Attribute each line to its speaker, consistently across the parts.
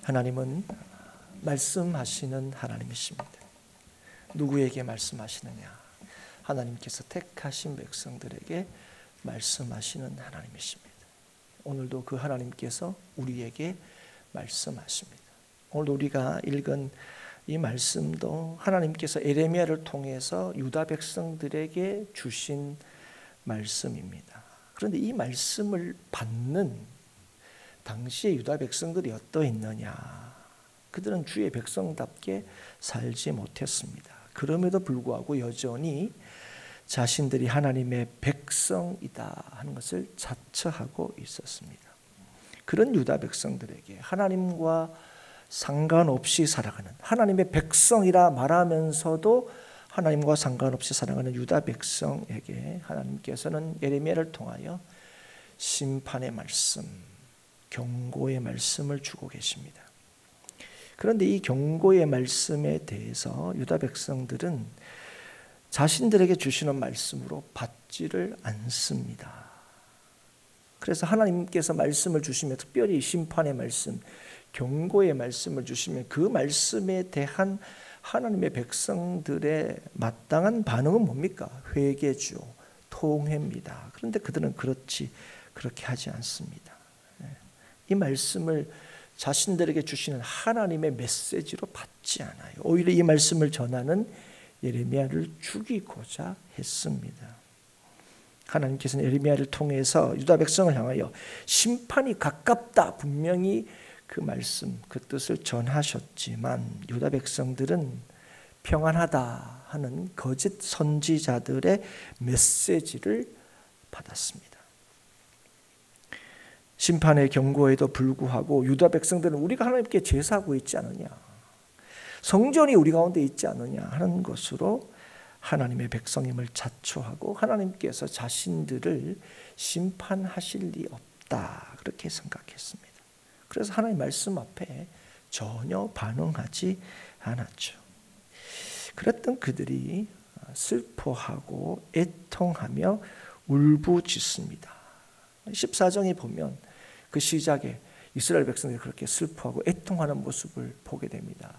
Speaker 1: 하나님은 말씀하시는 하나님이십니다. 누구에게 말씀하시느냐? 하나님께서 택하신 백성들에게 말씀하시는 하나님이십니다. 오늘도 그 하나님께서 우리에게 말씀하십니다. 오늘 우리가 읽은 이 말씀도 하나님께서 에레미야를 통해서 유다 백성들에게 주신 말씀입니다. 그런데 이 말씀을 받는 당시의 유다 백성들이 어떠했느냐? 그들은 주의 백성답게 살지 못했습니다. 그럼에도 불구하고 여전히 자신들이 하나님의 백성이다 하는 것을 자처하고 있었습니다. 그런 유다 백성들에게 하나님과 상관없이 살아가는, 하나님의 백성이라 말하면서도 하나님과 상관없이 살아가는 유다 백성에게 하나님께서는 예레미야를 통하여 심판의 말씀, 경고의 말씀을 주고 계십니다. 그런데 이 경고의 말씀에 대해서 유다 백성들은 자신들에게 주시는 말씀으로 받지를 않습니다. 그래서 하나님께서 말씀을 주시면, 특별히 심판의 말씀, 경고의 말씀을 주시면 그 말씀에 대한 하나님의 백성들의 마땅한 반응은 뭡니까? 회개죠, 통회입니다. 그런데 그들은 그렇게 하지 않습니다. 이 말씀을 자신들에게 주시는 하나님의 메시지로 받지 않아요. 오히려 이 말씀을 전하는 예레미야를 죽이고자 했습니다. 하나님께서는 예레미야를 통해서 유다 백성을 향하여 심판이 가깝다 분명히 그 말씀, 그 뜻을 전하셨지만 유다 백성들은 평안하다 하는 거짓 선지자들의 메시지를 받았습니다. 심판의 경고에도 불구하고 유다 백성들은 우리가 하나님께 제사하고 있지 않느냐, 성전이 우리 가운데 있지 않느냐 하는 것으로 하나님의 백성임을 자초하고 하나님께서 자신들을 심판하실 리 없다 그렇게 생각했습니다. 그래서 하나님의 말씀 앞에 전혀 반응하지 않았죠. 그랬던 그들이 슬퍼하고 애통하며 울부짖습니다. 14장에 보면 그 시작에 이스라엘 백성들이 그렇게 슬퍼하고 애통하는 모습을 보게 됩니다.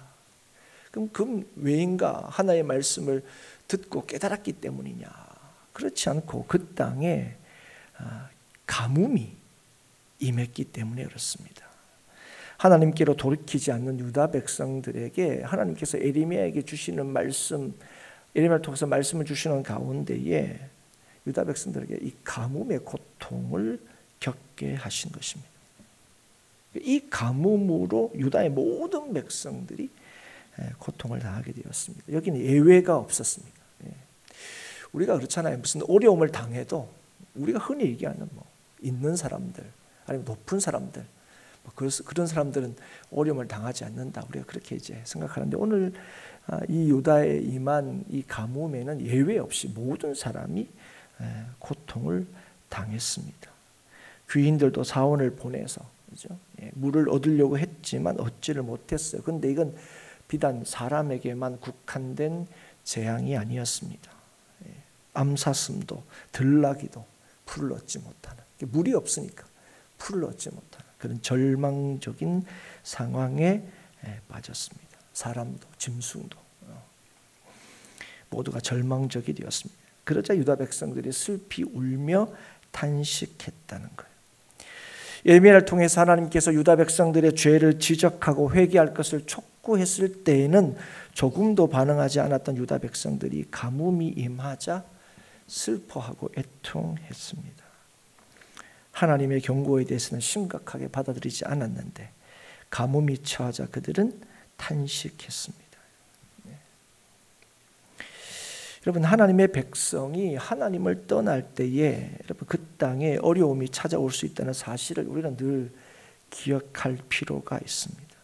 Speaker 1: 그럼 그 왜인가? 하나의 말씀을 듣고 깨달았기 때문이냐? 그렇지 않고 그 땅에 가뭄이 임했기 때문에 그렇습니다. 하나님께로 돌이키지 않는 유다 백성들에게 하나님께서 예레미야에게 주시는 말씀, 예레미야를 통해서 말씀을 주시는 가운데에 유다 백성들에게 이 가뭄의 고통을 겪게 하신 것입니다. 이 가뭄으로 유다의 모든 백성들이 고통을 당하게 되었습니다. 여기는 예외가 없었습니다. 우리가 그렇잖아요. 무슨 어려움을 당해도 우리가 흔히 얘기하는 있는 사람들, 아니면 높은 사람들, 그런 사람들은 어려움을 당하지 않는다. 우리가 그렇게 이제 생각하는데 오늘 이 유다에 임한 이 가뭄에는 예외 없이 모든 사람이 고통을 당했습니다. 귀인들도 사원을 보내서 그죠? 물을 얻으려고 했지만 얻지를 못했어요. 그런데 이건 비단 사람에게만 국한된 재앙이 아니었습니다. 암사슴도 들나귀도 풀을 얻지 못하는, 물이 없으니까 풀을 얻지 못하는 그런 절망적인 상황에 빠졌습니다. 사람도 짐승도 모두가 절망적이 되었습니다. 그러자 유다 백성들이 슬피 울며 탄식했다는 거예요. 예레미야를 통해서 하나님께서 유다 백성들의 죄를 지적하고 회개할 것을 촉구했을 때에는 조금도 반응하지 않았던 유다 백성들이 가뭄이 임하자 슬퍼하고 애통했습니다. 하나님의 경고에 대해서는 심각하게 받아들이지 않았는데 가뭄이 처하자 그들은 탄식했습니다. 여러분, 하나님의 백성이 하나님을 떠날 때에 여러분 그 땅에 어려움이 찾아올 수 있다는 사실을 우리는 늘 기억할 필요가 있습니다.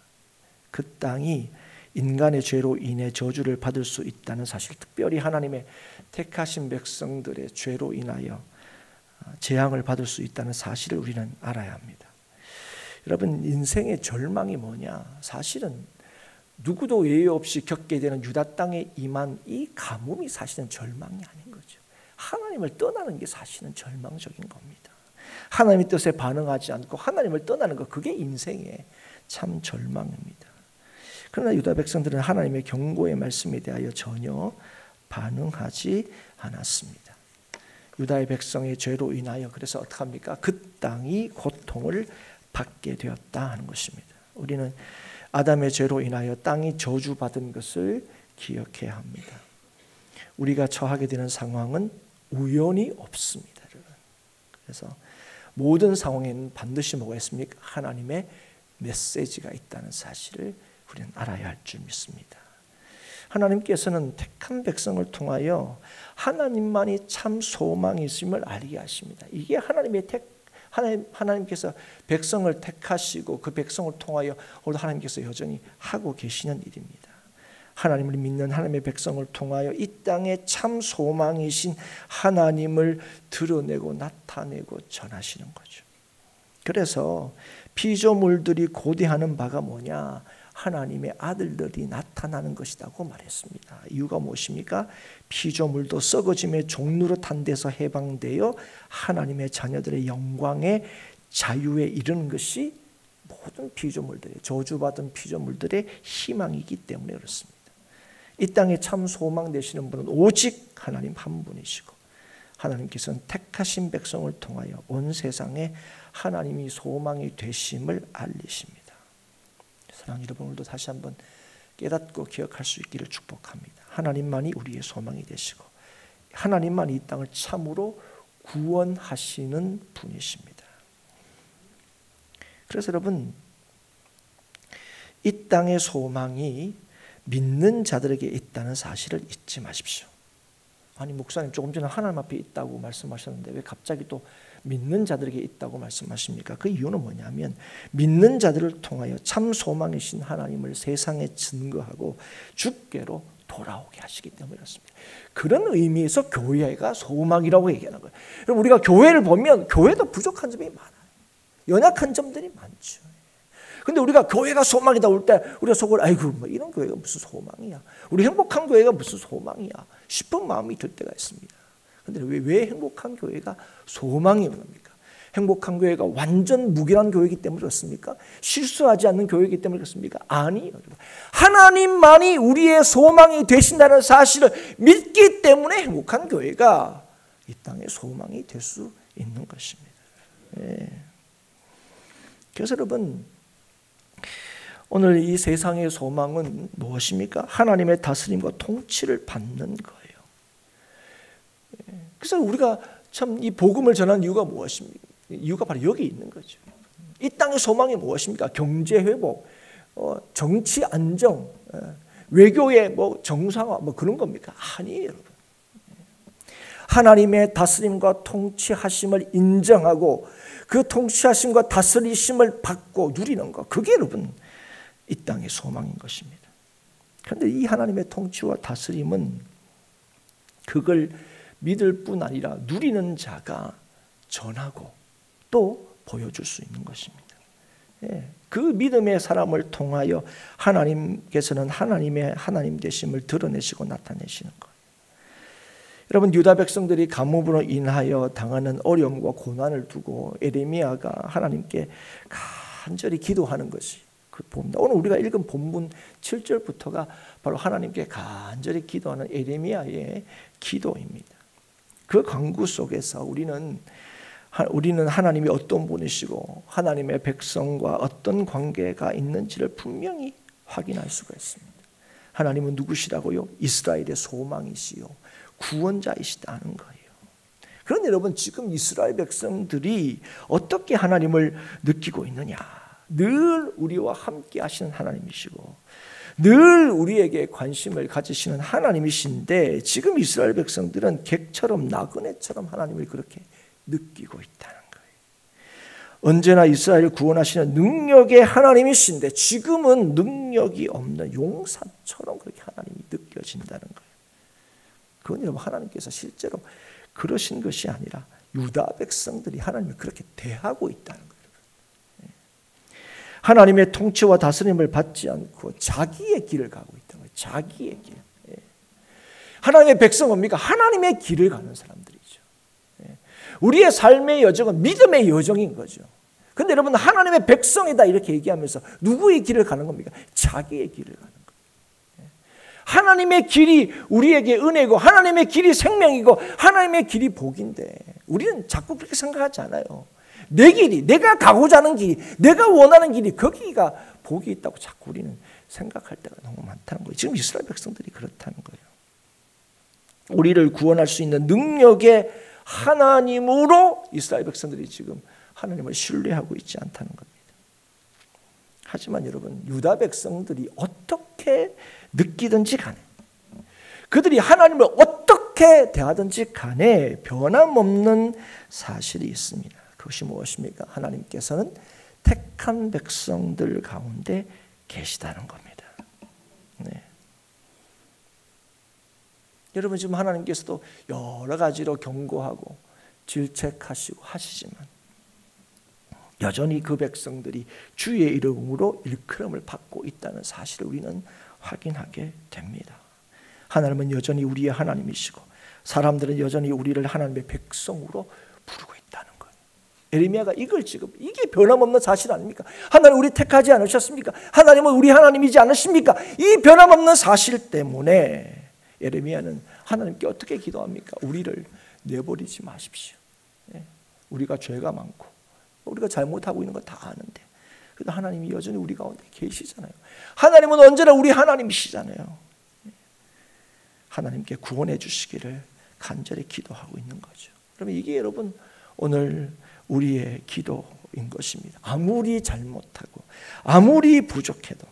Speaker 1: 그 땅이 인간의 죄로 인해 저주를 받을 수 있다는 사실, 특별히 하나님의 택하신 백성들의 죄로 인하여 재앙을 받을 수 있다는 사실을 우리는 알아야 합니다. 여러분, 인생의 절망이 뭐냐? 사실은 누구도 예외 없이 겪게 되는 유다 땅에 임한 이 가뭄이 사실은 절망이 아닌 거죠. 하나님을 떠나는 게 사실은 절망적인 겁니다. 하나님의 뜻에 반응하지 않고 하나님을 떠나는 것, 그게 인생의 참 절망입니다. 그러나 유다 백성들은 하나님의 경고의 말씀에 대하여 전혀 반응하지 않았습니다. 유다의 백성의 죄로 인하여 그래서 어떻게 합니까? 그 땅이 고통을 받게 되었다 하는 것입니다. 우리는 아담의 죄로 인하여 땅이 저주받은 것을 기억해야 합니다. 우리가 처하게 되는 상황은 우연이 없습니다. 그래서 모든 상황에는 반드시 뭐가 있습니까? 하나님의 메시지가 있다는 사실을 우리는 알아야 할 줄 믿습니다. 하나님께서는 택한 백성을 통하여 하나님만이 참 소망이 있음을 알게 하십니다. 이게 하나님께서 백성을 택하시고 그 백성을 통하여 오늘 하나님께서 여전히 하고 계시는 일입니다. 하나님을 믿는 하나님의 백성을 통하여 이 땅에 참 소망이신 하나님을 드러내고 나타내고 전하시는 거죠. 그래서 피조물들이 고대하는 바가 뭐냐? 하나님의 아들들이 나타나는 것이라고 말했습니다. 이유가 무엇입니까? 피조물도 썩어짐의 종로로 탄 데서 해방되어 하나님의 자녀들의 영광의 자유에 이르는 것이 모든 피조물들의 저주받은 피조물들의 희망이기 때문에 그렇습니다. 이 땅에 참 소망 되시는 분은 오직 하나님 한 분이시고 하나님께서는 택하신 백성을 통하여 온 세상에 하나님이 소망이 되심을 알리십니다. 사랑하는 여러분, 오늘도 다시 한번 깨닫고 기억할 수 있기를 축복합니다. 하나님만이 우리의 소망이 되시고 하나님만이 이 땅을 참으로 구원하시는 분이십니다. 그래서 여러분, 이 땅의 소망이 믿는 자들에게 있다는 사실을 잊지 마십시오. 아니 목사님 조금 전에 하나님 앞에 있다고 말씀하셨는데 왜 갑자기 또 믿는 자들에게 있다고 말씀하십니까? 그 이유는 뭐냐면 믿는 자들을 통하여 참 소망이신 하나님을 세상에 증거하고 주께로 돌아오게 하시기 때문에 그렇습니다. 그런 의미에서 교회가 소망이라고 얘기하는 거예요. 여러분, 우리가 교회를 보면 교회도 부족한 점이 많아요. 연약한 점들이 많죠. 근데 우리가 교회가 소망이다 올 때 우리가 속으로 아이고 뭐 이런 교회가 무슨 소망이야, 우리 행복한 교회가 무슨 소망이야 싶은 마음이 들 때가 있습니다. 근데 왜 행복한 교회가 소망이 옵니까? 행복한 교회가 완전 무결한 교회이기 때문에 그렇습니까? 실수하지 않는 교회이기 때문에 그렇습니까? 아니에요. 하나님만이 우리의 소망이 되신다는 사실을 믿기 때문에 행복한 교회가 이 땅의 소망이 될 수 있는 것입니다. 네. 그래서 여러분, 오늘 이 세상의 소망은 무엇입니까? 하나님의 다스림과 통치를 받는 거예요. 그래서 우리가 참 이 복음을 전하는 이유가 무엇입니까? 이유가 바로 여기 있는 거죠. 이 땅의 소망이 무엇입니까? 경제 회복, 정치 안정, 외교의 뭐 정상화, 뭐 그런 겁니까? 아니에요, 여러분. 하나님의 다스림과 통치하심을 인정하고 그 통치하심과 다스리심을 받고 누리는 것, 그게 여러분 이 땅의 소망인 것입니다. 그런데 이 하나님의 통치와 다스림은 그걸 믿을 뿐 아니라 누리는 자가 전하고 또 보여줄 수 있는 것입니다. 그 믿음의 사람을 통하여 하나님께서는 하나님의 하나님 되심을 드러내시고 나타내시는 거예요. 여러분, 유다 백성들이 가뭄으로 인하여 당하는 어려움과 고난을 두고 에레미야가 하나님께 간절히 기도하는 것이 그 봅니다. 오늘 우리가 읽은 본문 7절부터가 바로 하나님께 간절히 기도하는 에레미야의 기도입니다. 그 간구 속에서 우리는 하나님이 어떤 분이시고 하나님의 백성과 어떤 관계가 있는지를 분명히 확인할 수가 있습니다. 하나님은 누구시라고요? 이스라엘의 소망이시요 구원자이시다는 거예요. 그런데 여러분, 지금 이스라엘 백성들이 어떻게 하나님을 느끼고 있느냐? 늘 우리와 함께 하시는 하나님이시고 늘 우리에게 관심을 가지시는 하나님이신데 지금 이스라엘 백성들은 객처럼 나그네처럼 하나님을 그렇게 느끼고 있다는 거예요. 언제나 이스라엘을 구원하시는 능력의 하나님이신데 지금은 능력이 없는 용사처럼 그렇게 하나님이 느껴진다는 거예요. 그건 여러분, 하나님께서 실제로 그러신 것이 아니라 유다 백성들이 하나님을 그렇게 대하고 있다는 거예요. 하나님의 통치와 다스림을 받지 않고 자기의 길을 가고 있다는 거예요. 자기의 길. 하나님의 백성은 뭡니까? 하나님의 길을 가는 사람들이죠. 우리의 삶의 여정은 믿음의 여정인 거죠. 근데 여러분 하나님의 백성이다 이렇게 얘기하면서 누구의 길을 가는 겁니까? 자기의 길을 가는 거예요. 하나님의 길이 우리에게 은혜고 하나님의 길이 생명이고 하나님의 길이 복인데 우리는 자꾸 그렇게 생각하지 않아요. 내 길이, 내가 가고자 하는 길이, 내가 원하는 길이 거기가 복이 있다고 자꾸 우리는 생각할 때가 너무 많다는 거예요. 지금 이스라엘 백성들이 그렇다는 거예요. 우리를 구원할 수 있는 능력의 하나님으로 이스라엘 백성들이 지금 하나님을 신뢰하고 있지 않다는 겁니다. 하지만 여러분 유다 백성들이 어떻게 느끼든지 간에 그들이 하나님을 어떻게 대하든지 간에 변함없는 사실이 있습니다. 그것이 무엇입니까? 하나님께서는 택한 백성들 가운데 계시다는 겁니다. 네. 여러분 지금 하나님께서도 여러 가지로 경고하고 질책하시고 하시지만 여전히 그 백성들이 주의 이름으로 일컬음을 받고 있다는 사실을 우리는 확인하게 됩니다. 하나님은 여전히 우리의 하나님이시고 사람들은 여전히 우리를 하나님의 백성으로 부르고 있다는 거예요. 에레미야가 이걸 지금 이게 변함없는 사실 아닙니까? 하나님 우리 택하지 않으셨습니까? 하나님은 우리 하나님이지 않으십니까? 이 변함없는 사실 때문에 에레미야는 하나님께 어떻게 기도합니까? 우리를 내버리지 마십시오. 우리가 죄가 많고 우리가 잘못하고 있는 거 다 아는데 그래도 하나님이 여전히 우리 가운데 계시잖아요. 하나님은 언제나 우리 하나님이시잖아요. 하나님께 구원해 주시기를 간절히 기도하고 있는 거죠. 그러면 이게 여러분 오늘 우리의 기도인 것입니다. 아무리 잘못하고 아무리 부족해도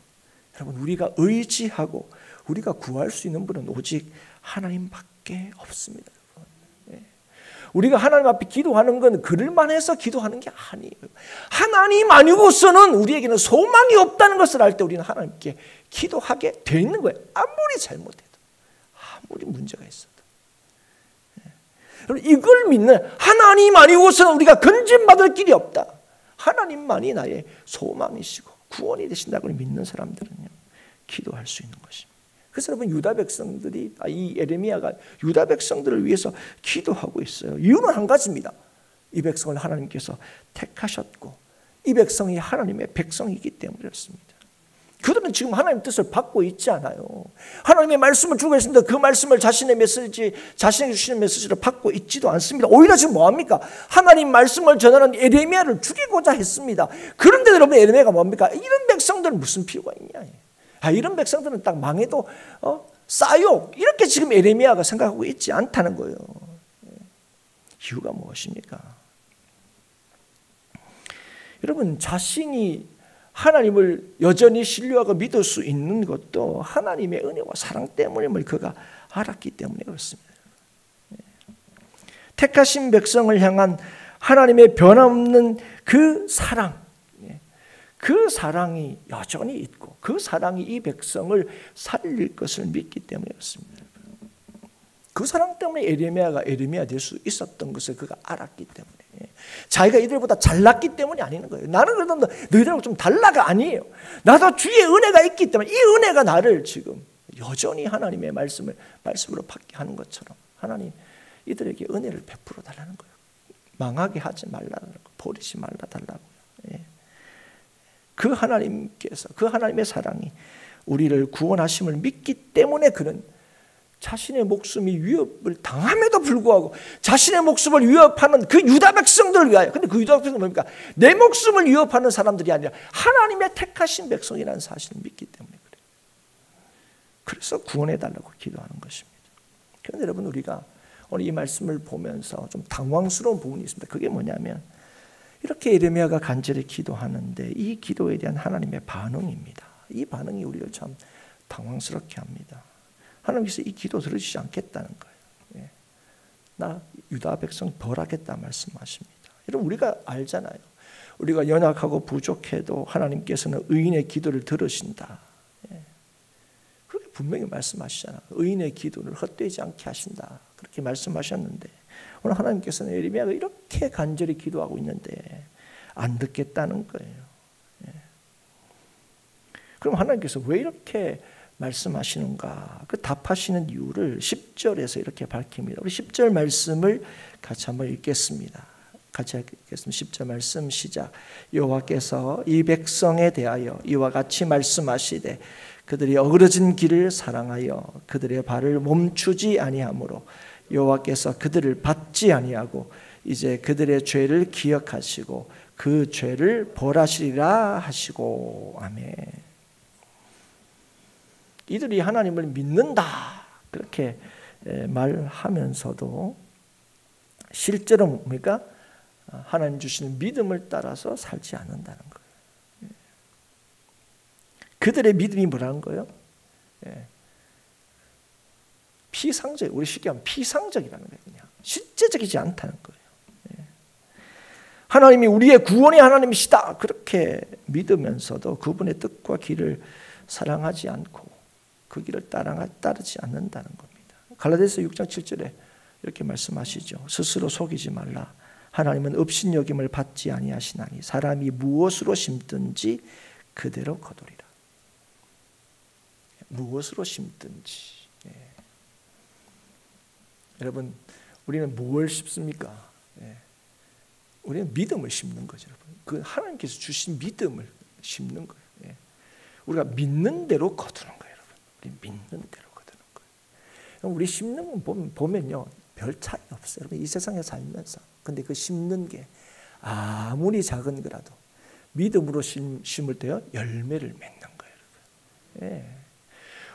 Speaker 1: 여러분 우리가 의지하고 우리가 구할 수 있는 분은 오직 하나님밖에 없습니다. 우리가 하나님 앞에 기도하는 건 그럴만 해서 기도하는 게 아니에요. 하나님 아니고서는 우리에게는 소망이 없다는 것을 알 때 우리는 하나님께 기도하게 돼 있는 거예요. 아무리 잘못해도 아무리 문제가 있어도. 이걸 믿는 하나님 아니고서는 우리가 건진받을 길이 없다. 하나님만이 나의 소망이시고 구원이 되신다고 믿는 사람들은요 기도할 수 있는 것입니다. 그래서 여러분 유다 백성들이 이 에레미야가 유다 백성들을 위해서 기도하고 있어요. 이유는 한 가지입니다. 이 백성을 하나님께서 택하셨고 이 백성이 하나님의 백성이기 때문에 그렇습니다. 그들은 지금 하나님의 뜻을 받고 있지 않아요. 하나님의 말씀을 주고 있습니다. 그 말씀을 자신의 메시지, 자신에게 주시는 메시지를 받고 있지도 않습니다. 오히려 지금 뭐합니까? 하나님 말씀을 전하는 에레미야를 죽이고자 했습니다. 그런데 여러분 에레미야가 뭡니까? 이런 백성들은 무슨 필요가 있냐? 이런 백성들은 딱 망해도 싸요. 이렇게 지금 에레미야가 생각하고 있지 않다는 거예요. 이유가 무엇입니까? 여러분 자신이 하나님을 여전히 신뢰하고 믿을 수 있는 것도 하나님의 은혜와 사랑 때문임을 그가 알았기 때문에 그렇습니다. 택하신 백성을 향한 하나님의 변함없는 그 사랑, 그 사랑이 여전히 있고 그 사랑이 이 백성을 살릴 것을 믿기 때문에 그렇습니다. 그 사랑 때문에 에레미야가 에레미야 될 수 있었던 것을 그가 알았기 때문에 자기가 이들보다 잘났기 때문이 아닌 거예요. 나는 그래도 너희들하고 좀 달라가 아니에요. 나도 주의 은혜가 있기 때문에 이 은혜가 나를 지금 여전히 하나님의 말씀으로 받게 하는 것처럼 하나님 이들에게 은혜를 베풀어 달라는 거예요. 망하게 하지 말라는 거, 버리지 말라 달라고요. 그 하나님께서 그 하나님의 사랑이 우리를 구원하심을 믿기 때문에 그는 자신의 목숨이 위협을 당함에도 불구하고 자신의 목숨을 위협하는 그 유다 백성들을 위하여, 근데 그 유다 백성은 뭡니까? 내 목숨을 위협하는 사람들이 아니라 하나님의 택하신 백성이라는 사실을 믿기 때문에 그래요. 그래서 구원해달라고 기도하는 것입니다. 그런데 여러분 우리가 오늘 이 말씀을 보면서 좀 당황스러운 부분이 있습니다. 그게 뭐냐면 이렇게 에레미야가 간절히 기도하는데 이 기도에 대한 하나님의 반응입니다. 이 반응이 우리를 참 당황스럽게 합니다. 하나님께서 이 기도 들으시지 않겠다는 거예요. 나 유다 백성 벌하겠다 말씀하십니다. 여러분 우리가 알잖아요. 우리가 연약하고 부족해도 하나님께서는 의인의 기도를 들으신다. 그렇게 분명히 말씀하시잖아요. 의인의 기도를 헛되지 않게 하신다. 그렇게 말씀하셨는데 오늘 하나님께서는 에레미야가 이렇게 간절히 기도하고 있는데 안 듣겠다는 거예요. 그럼 하나님께서 왜 이렇게 말씀하시는가? 그 답하시는 이유를 10절에서 이렇게 밝힙니다. 우리 10절 말씀을 같이 한번 읽겠습니다. 같이 하겠습니다. 10절 말씀 시작. 여호와께서 이 백성에 대하여 이와 같이 말씀하시되 그들이 어그러진 길을 사랑하여 그들의 발을 멈추지 아니하므로 여호와께서 그들을 받지 아니하고 이제 그들의 죄를 기억하시고 그 죄를 벌하시리라 하시고. 아멘. 이들이 하나님을 믿는다 그렇게 말하면서도 실제로 뭡니까? 하나님 주시는 믿음을 따라서 살지 않는다는 거예요. 그들의 믿음이 뭐라는 거예요? 피상적, 우리 쉽게 하면 피상적이라는 거예요. 그냥 실제적이지 않다는 거예요. 하나님이 우리의 구원의 하나님이시다 그렇게 믿으면서도 그분의 뜻과 길을 사랑하지 않고 그 길을 따르지 않는다는 겁니다. 갈라디아서 6장 7절에 이렇게 말씀하시죠. 스스로 속이지 말라. 하나님은 업신여김을 받지 아니하시나니 사람이 무엇으로 심든지 그대로 거두리라. 무엇으로 심든지. 여러분, 우리는 뭘 심습니까? 우리는 믿음을 심는 거죠. 여러분. 그 하나님께서 주신 믿음을 심는 거예요. 우리가 믿는 대로 거두는 거예요. 여러분. 우리 믿는 대로 거두는 거예요. 우리 심는 건 보면요, 별 차이 없어요. 여러분, 이 세상에 살면서. 근데 그 심는 게 아무리 작은 거라도 믿음으로 심을 때요 열매를 맺는 거예요. 여러분.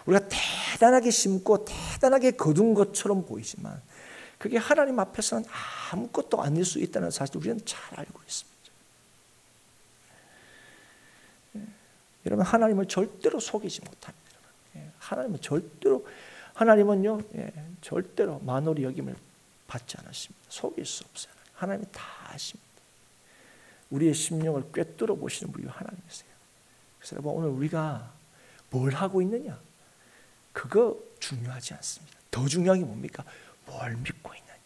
Speaker 1: 우리가 대단하게 심고 대단하게 거둔 것처럼 보이지만 그게 하나님 앞에서는 아무것도 아닐 수 있다는 사실을 우리는 잘 알고 있습니다. 여러분, 하나님을 절대로 속이지 못합니다. 하나님은 하나님은요 절대로 만홀히 여김을 받지 않으십니다. 속일 수 없어요. 하나님이 다 아십니다. 우리의 심령을 꿰뚫어 보시는 분이 하나님이세요. 그래서 여러분, 오늘 우리가 뭘 하고 있느냐 그거 중요하지 않습니다. 더 중요한 게 뭡니까? 뭘 믿고 있느냐.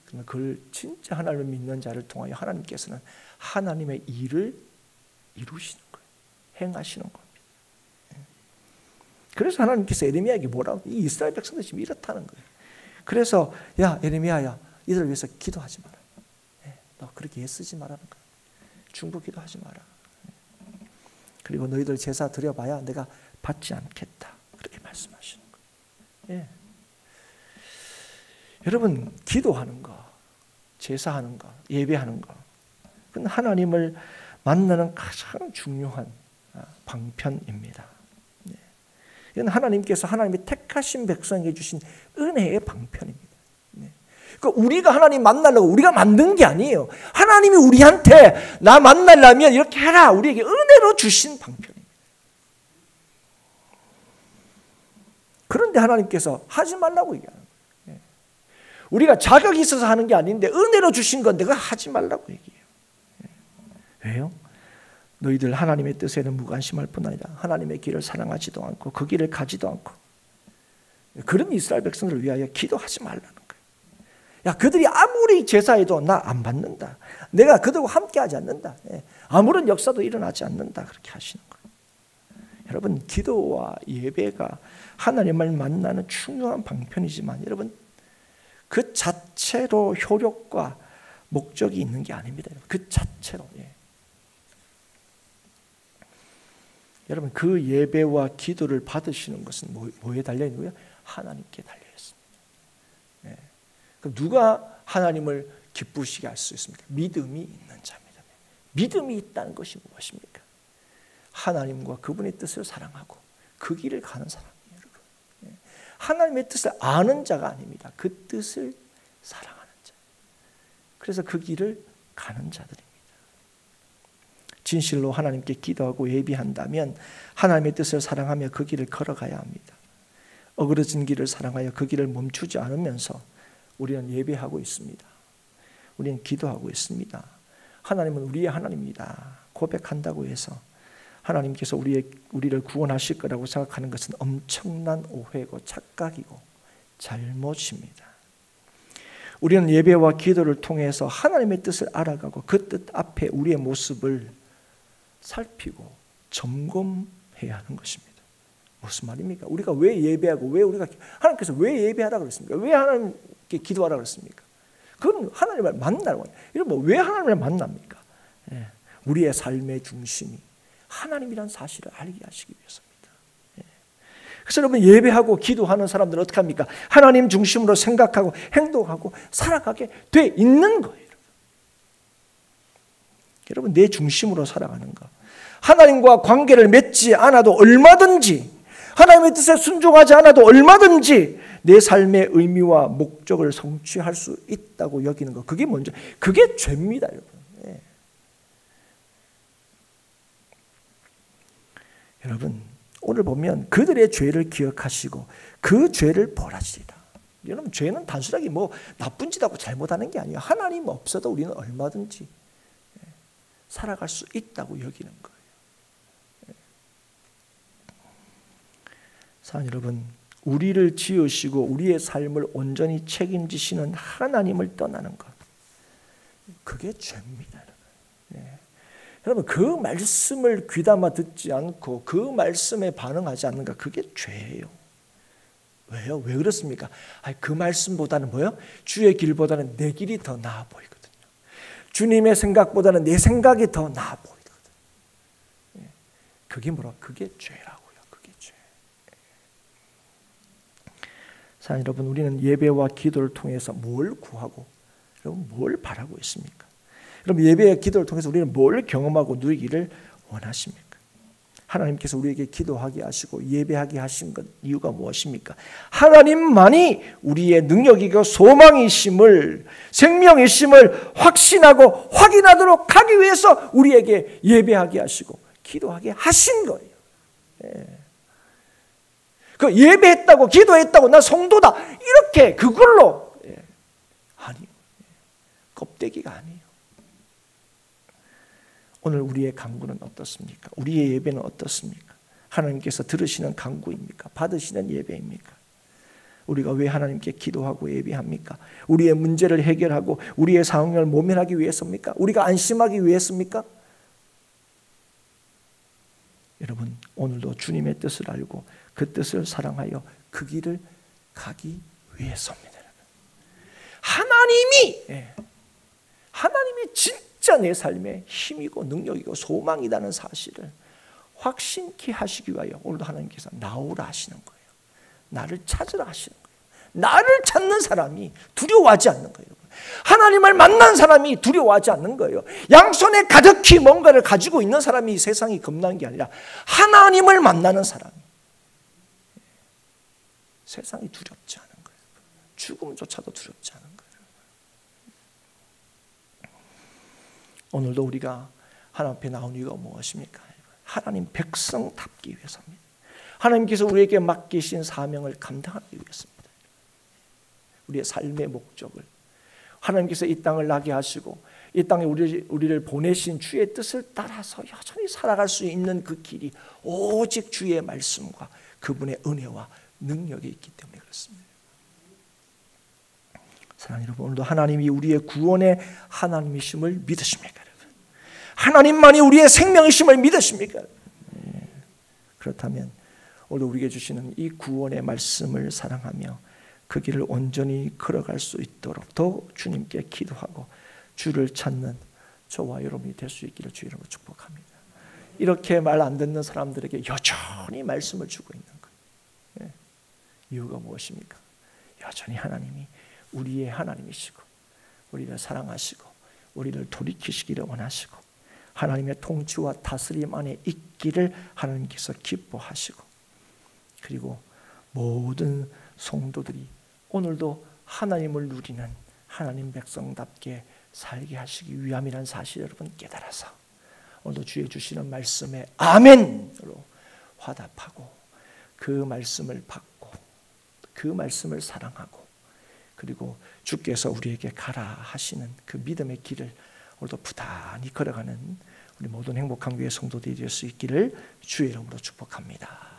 Speaker 1: 그러면 그걸 진짜 하나님을 믿는 자를 통하여 하나님께서는 하나님의 일을 이루시는 거예요. 행하시는 겁니다. 그래서 하나님께서 에레미야에게 뭐라고? 이 이스라엘 백성들이 지금 이렇다는 거예요. 그래서 야 에레미야야, 이들을 위해서 기도하지 마라. 너 그렇게 애쓰지 말라는 거야. 중보 기도하지 마라. 그리고 너희들 제사 드려봐야 내가 받지 않겠다. 그렇게 말씀하시는 거예요. 여러분, 기도하는 거, 제사하는 거, 예배하는 거, 그건 하나님을 만나는 가장 중요한 방편입니다. 이건 하나님께서 하나님의 택하신 백성에게 주신 은혜의 방편입니다. 그러니까 우리가 하나님 만나려고 우리가 만든 게 아니에요. 하나님이 우리한테 나 만나려면 이렇게 해라. 우리에게 은혜로 주신 방편입니다. 그런데 하나님께서 하지 말라고 얘기하는 거예요. 우리가 자격이 있어서 하는 게 아닌데 은혜로 주신 건데 그거 하지 말라고 얘기해요. 왜요? 너희들 하나님의 뜻에는 무관심할 뿐 아니라 하나님의 길을 사랑하지도 않고 그 길을 가지도 않고. 그런 이스라엘 백성들을 위하여 기도하지 말라는 거예요. 야, 그들이 아무리 제사해도 나 안 받는다. 내가 그들과 함께하지 않는다. 아무런 역사도 일어나지 않는다. 그렇게 하시는 거예요. 여러분, 기도와 예배가 하나님을 만나는 중요한 방편이지만 여러분, 그 자체로 효력과 목적이 있는 게 아닙니다. 그 자체로. 여러분, 그 예배와 기도를 받으시는 것은 뭐에 달려있는 거예요? 하나님께 달려있습니다. 그럼 누가 하나님을 기쁘시게 할 수 있습니까? 믿음이 있는 자입니다. 믿음이 있다는 것이 무엇입니까? 하나님과 그분의 뜻을 사랑하고 그 길을 가는 사람이에요. 여러분. 하나님의 뜻을 아는 자가 아닙니다. 그 뜻을 사랑하는 자. 그래서 그 길을 가는 자들입니다. 진실로 하나님께 기도하고 예비한다면 하나님의 뜻을 사랑하며 그 길을 걸어가야 합니다. 어그러진 길을 사랑하여 그 길을 멈추지 않으면서 우리는 예배하고 있습니다. 우리는 기도하고 있습니다. 하나님은 우리의 하나님입니다. 고백한다고 해서 하나님께서 우리를 구원하실 거라고 생각하는 것은 엄청난 오해고 착각이고 잘못입니다. 우리는 예배와 기도를 통해서 하나님의 뜻을 알아가고 그 뜻 앞에 우리의 모습을 살피고 점검해야 하는 것입니다. 무슨 말입니까? 우리가 왜 예배하고 하나님께서 왜 예배하라고 그랬습니까? 왜 하나님께 기도하라고 그랬습니까? 그건 하나님을 만나는 거예요. 여러분 왜 하나님을 만납니까? 우리의 삶의 중심이 하나님이란 사실을 알게 하시기 위해서입니다. 그래서 여러분 예배하고 기도하는 사람들은 어떻게 합니까? 하나님 중심으로 생각하고 행동하고 살아가게 돼 있는 거예요. 여러분 내 중심으로 살아가는 거. 하나님과 관계를 맺지 않아도 얼마든지, 하나님의 뜻에 순종하지 않아도 얼마든지 내 삶의 의미와 목적을 성취할 수 있다고 여기는 거. 그게 먼저, 그게 죄입니다, 여러분. 여러분 오늘 보면 그들의 죄를 기억하시고 그 죄를 벌하시리라. 여러분 죄는 단순하게 뭐 나쁜 짓하고 잘못하는 게 아니에요. 하나님 없어도 우리는 얼마든지 살아갈 수 있다고 여기는 거예요. 사랑하는 여러분, 우리를 지으시고 우리의 삶을 온전히 책임지시는 하나님을 떠나는 것, 그게 죄입니다. 여러분 그 말씀을 귀담아 듣지 않고 그 말씀에 반응하지 않는가, 그게 죄예요. 왜요? 왜 그렇습니까? 그 말씀보다는 뭐요? 주의 길보다는 내 길이 더 나아 보이거든요. 주님의 생각보다는 내 생각이 더 나아 보이거든요. 그게 뭐라? 그게 죄라고요. 그게 죄. 사랑하는 여러분, 우리는 예배와 기도를 통해서 뭘 구하고 여러분 뭘 바라고 있습니까? 그럼 예배와 기도를 통해서 우리는 뭘 경험하고 누리기를 원하십니까? 하나님께서 우리에게 기도하게 하시고 예배하게 하신 것 이유가 무엇입니까? 하나님만이 우리의 능력이고 소망이심을, 생명이심을 확신하고 확인하도록 하기 위해서 우리에게 예배하게 하시고 기도하게 하신 거예요. 그 예배했다고 기도했다고 나 성도다 이렇게 그걸로 아니요. 껍데기가 아니에요. 오늘 우리의 간구는 어떻습니까? 우리의 예배는 어떻습니까? 하나님께서 들으시는 간구입니까? 받으시는 예배입니까? 우리가 왜 하나님께 기도하고 예배합니까? 우리의 문제를 해결하고 우리의 상황을 모면하기 위해서입니까? 우리가 안심하기 위해서입니까? 여러분 오늘도 주님의 뜻을 알고 그 뜻을 사랑하여 그 길을 가기 위해서입니다. 하나님이 진짜 내 삶의 힘이고 능력이고 소망이라는 사실을 확신케 하시기 위하여 오늘도 하나님께서 나오라 하시는 거예요. 나를 찾으라 하시는 거예요. 나를 찾는 사람이 두려워하지 않는 거예요. 하나님을 만난 사람이 두려워하지 않는 거예요. 양손에 가득히 뭔가를 가지고 있는 사람이 세상이 겁나는 게 아니라 하나님을 만나는 사람이 세상이 두렵지 않은 거예요. 죽음조차도 두렵지 않은 거예요. 오늘도 우리가 하나님 앞에 나온 이유가 무엇입니까? 하나님 백성답기 위해서입니다. 하나님께서 우리에게 맡기신 사명을 감당하기 위해서입니다. 우리의 삶의 목적을 하나님께서 이 땅을 나게 하시고 이 땅에 우리를 보내신 주의 뜻을 따라서 여전히 살아갈 수 있는 그 길이 오직 주의 말씀과 그분의 은혜와 능력이 있기 때문에 그렇습니다. 사랑하는 여러분, 오늘도 하나님이 우리의 구원의 하나님이심을 믿으십니까? 하나님만이 우리의 생명이심을 믿으십니까? 그렇다면 오늘 우리에게 주시는 이 구원의 말씀을 사랑하며 그 길을 온전히 걸어갈 수 있도록 더 주님께 기도하고 주를 찾는 저와 여러분이 될 수 있기를 주 이름으로 축복합니다. 이렇게 말 안 듣는 사람들에게 여전히 말씀을 주고 있는 거예요. 이유가 무엇입니까? 여전히 하나님이 우리의 하나님이시고 우리를 사랑하시고 우리를 돌이키시기를 원하시고 하나님의 통치와 다스림 안에 있기를 하나님께서 기뻐하시고 그리고 모든 성도들이 오늘도 하나님을 누리는 하나님 백성답게 살게 하시기 위함이라는 사실을 여러분 깨달아서 오늘도 주의 주시는 말씀에 아멘으로 화답하고 그 말씀을 받고 그 말씀을 사랑하고 그리고 주께서 우리에게 가라 하시는 그 믿음의 길을 오늘도 부단히 걸어가는 우리 모든 행복한 교회 성도들이 될 수 있기를 주의 이름으로 축복합니다.